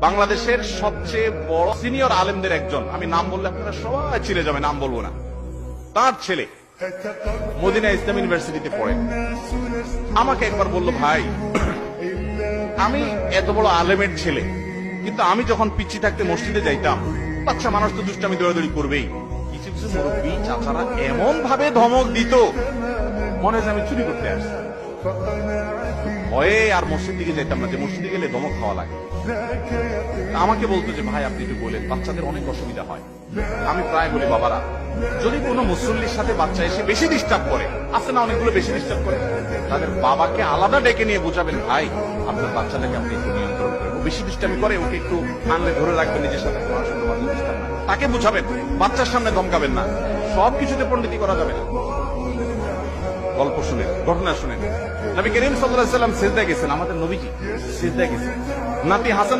বাংলাদেশের সবচেয়ে বড় সিনিয়র আলেমদের একজন, আমি নাম বললে আপনারা সবাই চিনে যাবে, নাম বলবো না, তার ছেলে মদিনা ইসলাম ইউনিভার্সিটিতে পড়ে। আমাকে একবার বলল, ভাই আমি এত বড় আলেমের ছেলে, কিন্তু আমি যখন পিচ্ছি থাকতে মসজিদে যাইতাম, বাচ্চা মানুষ তো দুষ্টামি দৌড়াদৌড়ি করবেই, কিছু কিছু মুরব্বী চাচারা এমন ভাবে ধমক দিত মনে হয় আমি চুরি করতে আসছি। ভয়ে আর মসজিদ দিকে যেতাম না, যে মসজিদে গেলে ধমক খাওয়া লাগে। আমাকে বলতো যে ভাই আপনি একটু বলেন, বাচ্চাদের অনেক অসুবিধা হয়। আমি প্রায় বলি, বাবারা যদি কোনো মুসল্লির সাথে বাচ্চা এসে বেশি ডিস্টার্ব করে, আছে না অনেকগুলো বেশি ডিস্টার্ব করে, তাদের বাবাকে আলাদা ডেকে নিয়ে বোঝাবেন, ভাই আপনার বাচ্চাটাকে আপনি একটু নিয়ন্ত্রণ করেন, ও বেশি ডিস্টার্ব করে, ওকে একটু আনলে ধরে রাখবেন নিজের সাথে, তাকে বুঝাবেন, বাচ্চার সামনে ধমকাবেন না। সবকিছুতে পণ্ডিতি করা যাবে না। গল্প শুনেন, ঘটনা শুনেন। নবী করিম সাল্লাল্লাহু আলাইহি ওয়াসাল্লাম সিজদায় গেছেন, আমাদের নবীজি সিজদায় গেছেন, নাতি হাসান